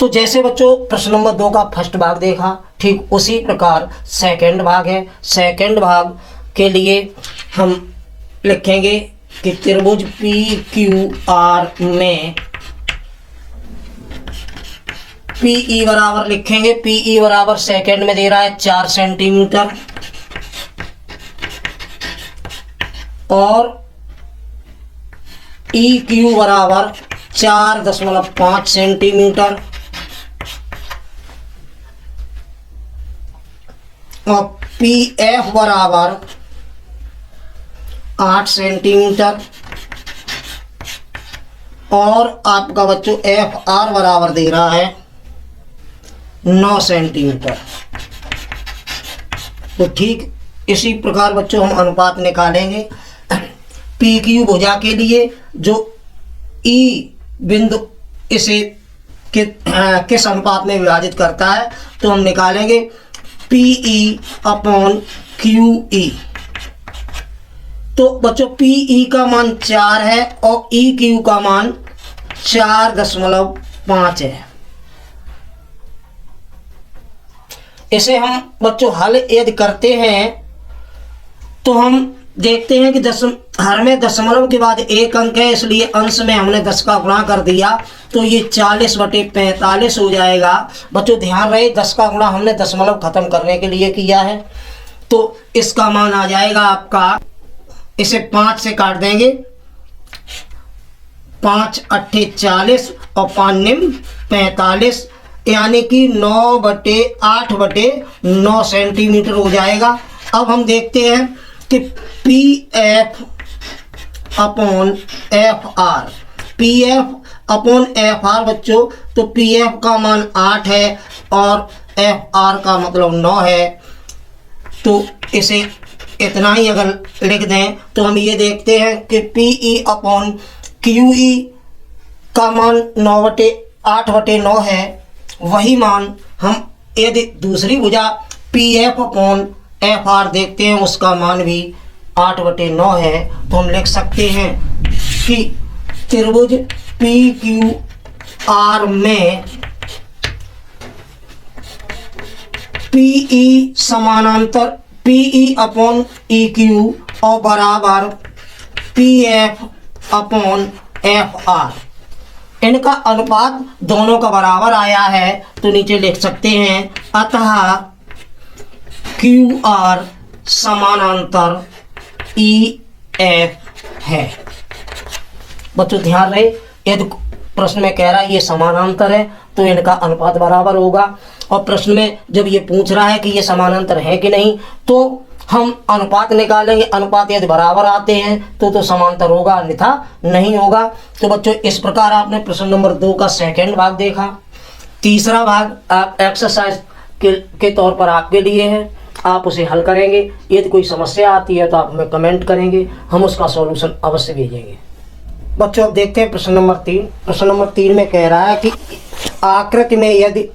तो जैसे बच्चों प्रश्न नंबर 2 का फर्स्ट भाग देखा, ठीक उसी प्रकार सेकंड भाग है। सेकंड भाग के लिए हम लिखेंगे कि त्रिभुज पी क्यू आर में पीई बराबर लिखेंगे, पीई बराबर सेकंड में दे रहा है 4 सेंटीमीटर और ई क्यू बराबर 4.5 सेंटीमीटर और पी एफ बराबर 8 सेंटीमीटर और आपका बच्चों एफ आर बराबर दे रहा है 9 सेंटीमीटर। तो ठीक इसी प्रकार बच्चों हम अनुपात निकालेंगे पी क्यू भुजा के लिए, जो ई बिंदु इसे किस अनुपात में विभाजित करता है, तो हम निकालेंगे पीई अपॉन क्यू ई। तो बच्चों पीई का मान 4 है और ई क्यू का मान 4.5 है। इसे हम बच्चों हल यदि करते हैं तो हम देखते हैं कि हर में दशमलव के बाद 1 अंक है, इसलिए अंश में हमने 10 का गुणा कर दिया, तो ये 40/45 हो जाएगा। बच्चों ध्यान रहे 10 का गुणा हमने दशमलव खत्म करने के लिए किया है, तो इसका मान आ जाएगा आपका, इसे 5 से काट देंगे, 5 अट्ठे 40 और 5 निम 45, यानी कि 9/8/9 सेंटीमीटर हो जाएगा। अब हम देखते हैं कि P F upon F R, P F upon F R बच्चों, तो पी एफ का मान 8 है और एफ आर का मतलब 9 है, तो इसे इतना ही अगर लिख दें तो हम ये देखते हैं कि P E upon Q E का मान 8/9 है। वही मान हम यदि दूसरी भुजा P F upon F R देखते हैं, उसका मान भी 8/9 है। तो हम लिख सकते हैं कि त्रिभुज पी क्यू आर में पीई समानांतर पीई अपॉन ई क्यू और बराबर P F upon F R, इनका अनुपात दोनों का बराबर आया है। तो नीचे लिख सकते हैं अतः क्यू आर समानांतर ई एफ है। बच्चों ध्यान रहे यदि प्रश्न में कह रहा है ये समानांतर है तो इनका अनुपात बराबर होगा, और प्रश्न में जब ये पूछ रहा है कि ये समानांतर है कि नहीं तो हम अनुपात निकालेंगे। अनुपात यदि बराबर आते हैं तो समांतर होगा, अन्यथा नहीं होगा। तो बच्चों इस प्रकार आपने प्रश्न नंबर 2 का सेकंड भाग देखा। तीसरा भाग आप एक्सरसाइज के तौर पर आपके लिए है, आप उसे हल करेंगे। यदि कोई समस्या आती है तो आप हमें कमेंट करेंगे, हम उसका सॉल्यूशन अवश्य भेजेंगे। बच्चों अब देखते हैं प्रश्न नंबर 3। प्रश्न नंबर 3 में कह रहा है कि आकृति में यदि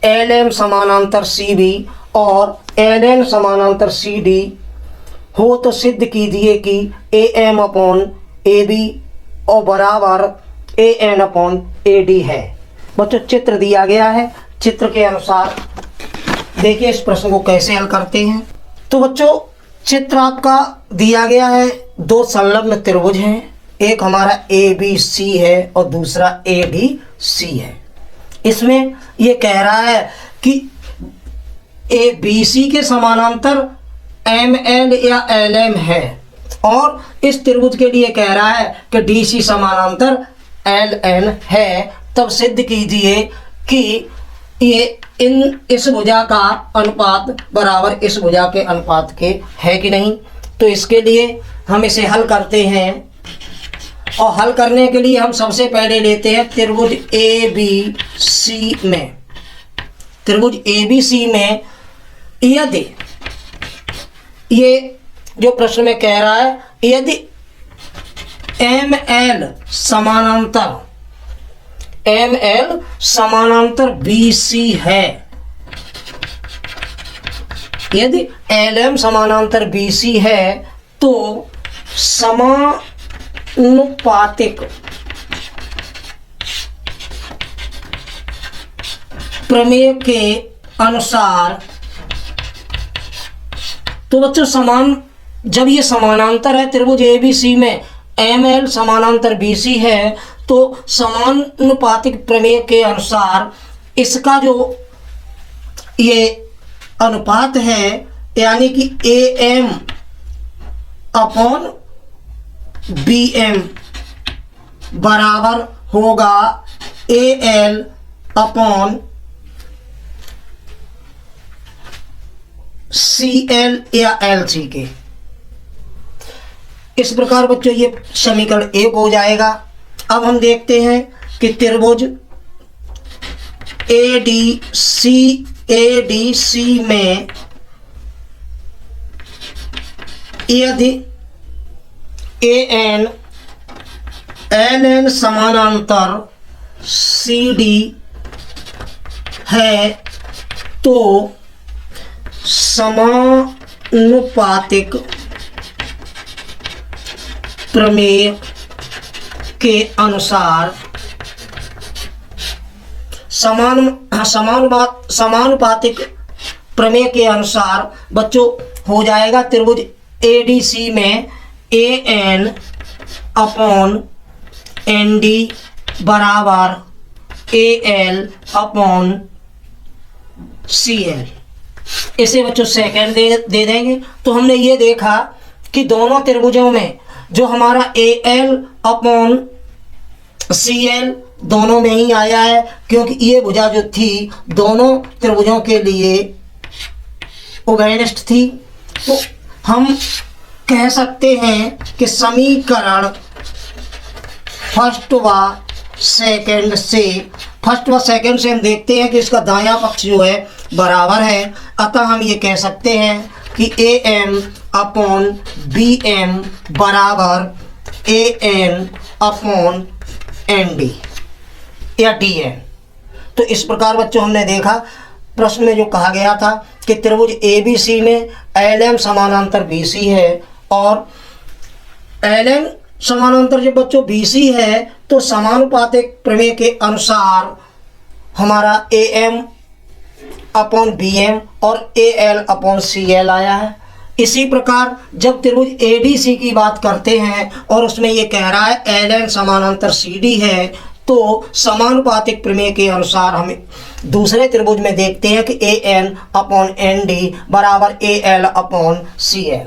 एल एम समानांतर सी बी और एल एन समानांतर सी डी हो तो सिद्ध कीजिए कि A M upon A B और बराबर A N upon A D है। बच्चों चित्र दिया गया है, चित्र के अनुसार देखिए इस प्रश्न को कैसे हल करते हैं। तो बच्चों चित्र आपका दिया गया है, 2 संलग्न त्रिभुज हैं, एक हमारा ए बी सी है और दूसरा ए डी सी है। इसमें ये कह रहा है कि ए बी सी के समानांतर एम एल या एल एम है, और इस त्रिभुज के लिए कह रहा है कि डी सी समानांतर एल एन है। तब सिद्ध कीजिए कि ये इस भुजा का अनुपात बराबर इस भुजा के अनुपात के है कि नहीं। तो इसके लिए हम इसे हल करते हैं, और हल करने के लिए हम सबसे पहले लेते हैं त्रिभुज ए बी सी में। त्रिभुज ए बी सी में यदि ये जो प्रश्न में कह रहा है यदि एम एल समानांतर बी सी है, यदि एल एम समानांतर बी सी है तो प्रमेय के अनुसार, तो बच्चों जब ये समानांतर है त्रिभुज ABC में ML समानांतर BC है, तो समानुपातिक प्रमेय के अनुसार इसका जो ये अनुपात है यानी कि AM अपॉन BM बराबर होगा AL अपॉन CL या LC के। इस प्रकार बच्चों ये समीकरण 1 हो जाएगा। अब हम देखते हैं कि त्रिभुज ADC में यदि AN LN समानांतर CD है तो समानुपातिक प्रमेय के अनुसार समानुपातिक प्रमेय के अनुसार बच्चों हो जाएगा त्रिभुज ADC में AN अपॉन ND बराबर AL अपॉन CL। इसे बच्चों सेकंड दे देंगे। तो हमने ये देखा कि दोनों त्रिभुजों में जो हमारा AL अपॉन CL दोनों में ही आया है, क्योंकि ये भुजा जो थी दोनों त्रिभुजों के लिए उभयनिष्ठ थी। तो हम कह सकते हैं कि समीकरण फर्स्ट व सेकंड से हम देखते हैं कि इसका दायां पक्ष जो है बराबर है। अतः हम ये कह सकते हैं कि AM अपॉन BM बराबर AN अपॉन ND या DN। तो इस प्रकार बच्चों हमने देखा प्रश्न में जो कहा गया था कि त्रिभुज ABC में LM समानांतर BC है, और LM समानांतर जब बच्चों BC है तो समानुपातिक प्रमेय के अनुसार हमारा AM अपॉन BM और AL अपॉन CL आया है। इसी प्रकार जब त्रिभुज ADC की बात करते हैं और उसमें ये कह रहा है LN समानांतर CD है, तो समानुपातिक प्रमेय के अनुसार हम दूसरे त्रिभुज में देखते हैं कि AN अपॉन ND बराबर AL अपॉन CL।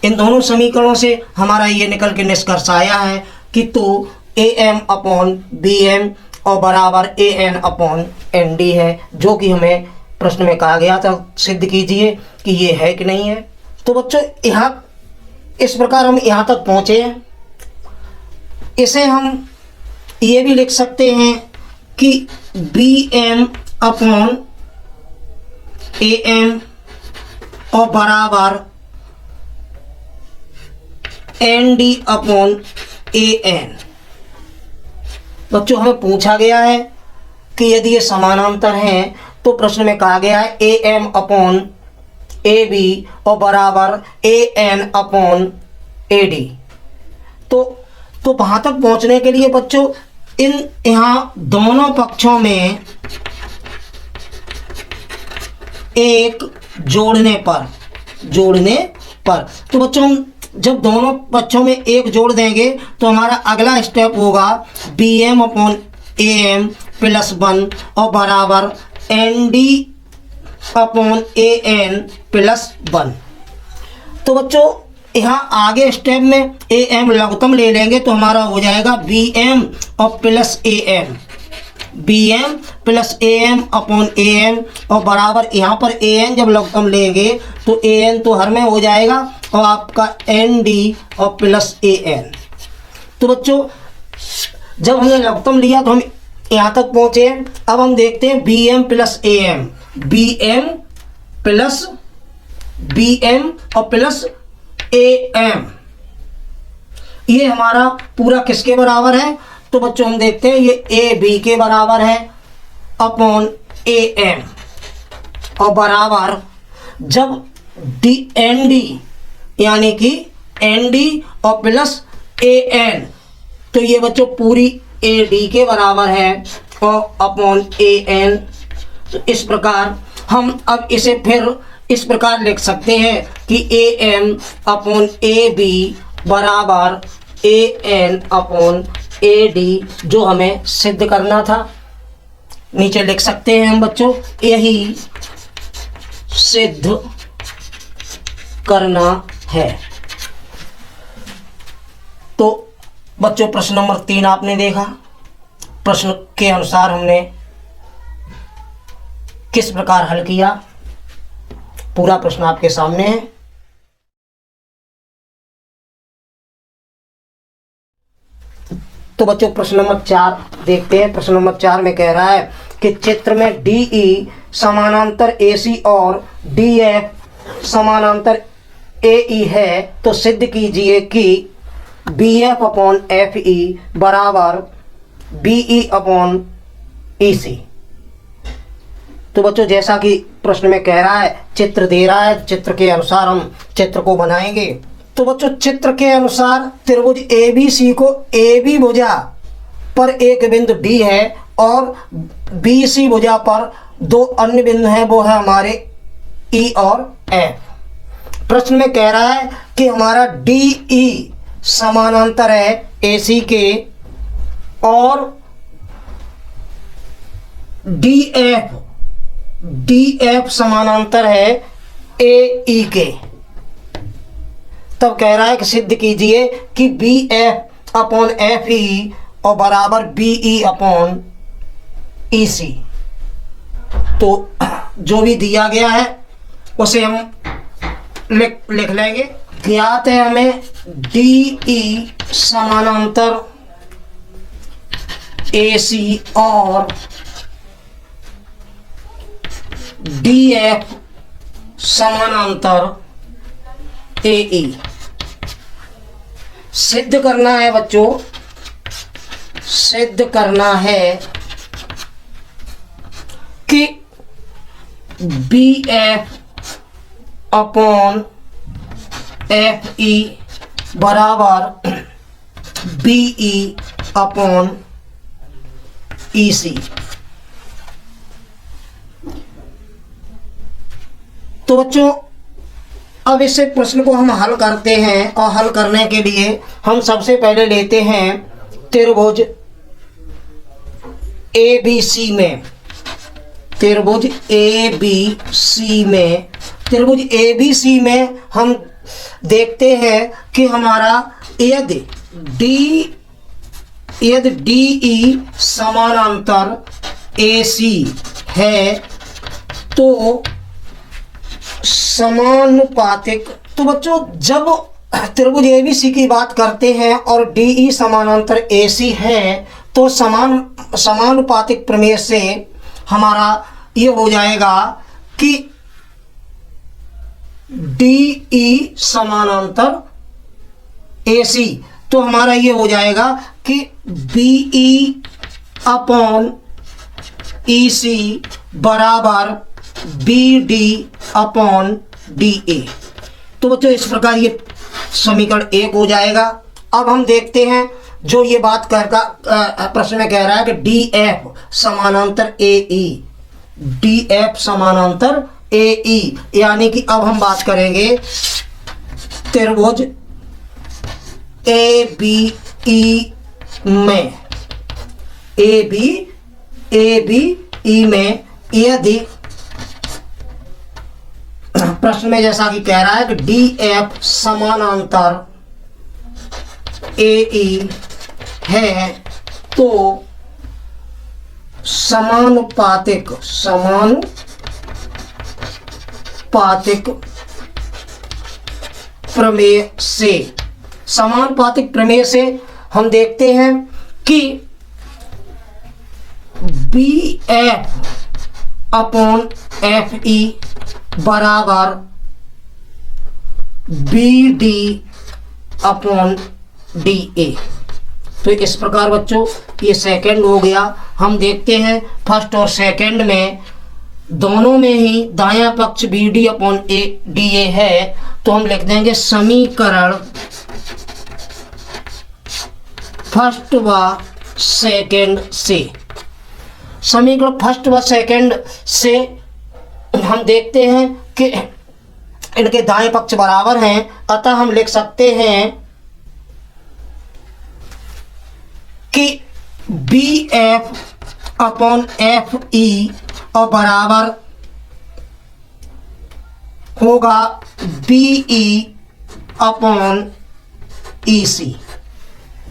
इन दोनों समीकरणों से हमारा ये निकल के निष्कर्ष आया है कि तो AM अपॉन BM और बराबर AN अपॉन ND है, जो कि हमें प्रश्न में कहा गया था सिद्ध कीजिए कि ये है कि नहीं है। तो बच्चों यहाँ इस प्रकार हम यहाँ तक पहुँचे हैं। इसे हम ये भी लिख सकते हैं कि BM अपॉन AM और बराबर ND अपॉन AN। बच्चों हमें पूछा गया है कि यदि ये समानांतर हैं तो प्रश्न में कहा गया है AM अपॉन AB और बराबर AN अपॉन AD। तो वहाँ तक पहुँचने के लिए बच्चों यहाँ दोनों पक्षों में एक जोड़ने पर तो बच्चों हम जब दोनों पक्षों में एक जोड़ देंगे तो हमारा अगला स्टेप होगा BM अपॉन AM प्लस 1 और बराबर ND अपॉन AN प्लस 1। तो बच्चों यहाँ आगे स्टेप में AM लघुत्तम ले लेंगे तो हमारा हो जाएगा BM और plus AM, BM plus AM upon AM और बराबर यहाँ पर AN जब लघुत्तम लेंगे तो AN तो हर में हो जाएगा और आपका ND और प्लस AN। तो बच्चों जब हमने लघुत्तम लिया तो हम यहाँ तक पहुँचे। अब हम देखते हैं BM प्लस AM, BM और प्लस AM ये हमारा पूरा किसके बराबर है। तो बच्चों हम देखते हैं ये AB के बराबर है अपॉन AM और बराबर जब ND यानी कि ND और प्लस AN तो ये बच्चों पूरी AD के बराबर है और अपॉन AN तो इस प्रकार हम अब इसे फिर इस प्रकार लिख सकते हैं कि A M upon A B बराबर A N upon A D, जो हमें सिद्ध करना था। नीचे लिख सकते हैं हम बच्चों, यही सिद्ध करना है। तो बच्चों प्रश्न नंबर 3 आपने देखा। प्रश्न के अनुसार हमने किस प्रकार हल किया, पूरा प्रश्न आपके सामने है। तो बच्चों प्रश्न नंबर 4 देखते हैं। प्रश्न नंबर 4 में कह रहा है कि चित्र में डी ई समानांतर ए सी और डी एफ समानांतर ए ई है, तो सिद्ध कीजिए कि B F upon F E बराबर बी ई अपॉन ई सी। तो बच्चों जैसा कि प्रश्न में कह रहा है, चित्र दे रहा है, चित्र के अनुसार हम चित्र को बनाएंगे। तो बच्चों चित्र के अनुसार त्रिभुज ए बी सी को ए बी भुजा पर एक बिंदु डी है और बी सी भुजा पर दो अन्य बिंदु हैं, वो है हमारे ई और एफ। प्रश्न में कह रहा है कि हमारा डी ई समानांतर है ए सी के और डी एफ समानांतर है ए ई के। तब कह रहा है कि सिद्ध कीजिए कि B F upon F E और बराबर बी ई अपॉन ई सी। तो जो भी दिया गया है उसे हम लिख लेंगे। ज्ञात है हमें डी ई समानांतर ए सी और डी एफ समानांतर ए ई। सिद्ध करना है बच्चों, सिद्ध करना है कि B F upon F E बराबर बी ई अपॉन ई सी। तो बच्चों अब इस प्रश्न को हम हल करते हैं और हल करने के लिए हम सबसे पहले लेते हैं त्रिभुज ए बी सी में। त्रिभुज ए बी सी में, त्रिभुज ए बी सी में हम देखते हैं कि हमारा यदि डी ई समानांतर ए सी है तो समानुपातिक। तो बच्चों जब त्रिभुज एबीसी की बात करते हैं और डीई समानांतर एसी है तो समानुपातिक प्रमेय से हमारा ये हो जाएगा कि डीई समानांतर एसी। तो हमारा ये हो जाएगा कि बीई अपॉन ई सी बराबर B D upon D A. तो बच्चों इस प्रकार ये समीकरण 1 हो जाएगा। अब हम देखते हैं जो ये बात प्रश्न में कह रहा है कि डी एफ समानांतर ए ई, डी एफ समानांतर ए ई, यानी कि अब हम बात करेंगे त्रिभुज ए बी ई में, ए बी ई में यदि प्रश्न में जैसा कि कह रहा है कि डी एफ समानांतर ए ई है तो समानुपातिक प्रमेय से हम देखते हैं कि B F upon F E बराबर B D upon D A. तो इस प्रकार बच्चों ये सेकंड हो गया। हम देखते हैं फर्स्ट और सेकंड में दोनों में ही दायां पक्ष B D upon A D A है, तो हम लिख देंगे समीकरण फर्स्ट व सेकंड से। समीकरण फर्स्ट व सेकंड से हम देखते हैं कि इनके दाएं पक्ष बराबर हैं, अतः हम लिख सकते हैं कि B F upon F E और बराबर होगा बी ई अपॉन ई सी।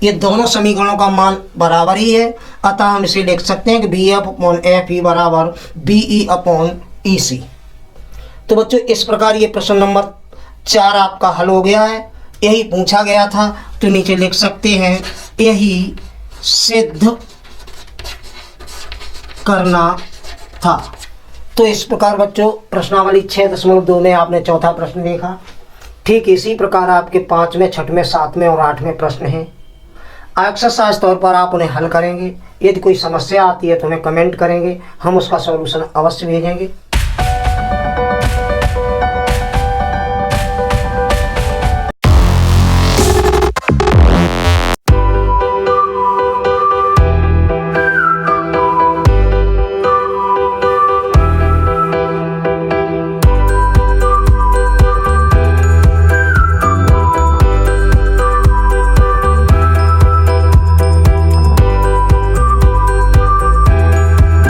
ये दोनों समीकरणों का मान बराबर ही है, अतः हम इसे लिख सकते हैं कि B F upon F E बराबर बी ई अपॉन ई सी। तो बच्चों इस प्रकार ये प्रश्न नंबर 4 आपका हल हो गया है। यही पूछा गया था, तो नीचे लिख सकते हैं यही सिद्ध करना था। तो इस प्रकार बच्चों प्रश्नावली 6.2 में आपने चौथा प्रश्न देखा। ठीक इसी प्रकार आपके 5वें, 6वें, 7वें और 8वें प्रश्न हैं। एक्सरसाइज तौर पर आप उन्हें हल करेंगे। यदि कोई समस्या आती है तो हमें कमेंट करेंगे, हम उसका सॉल्यूशन अवश्य भेजेंगे।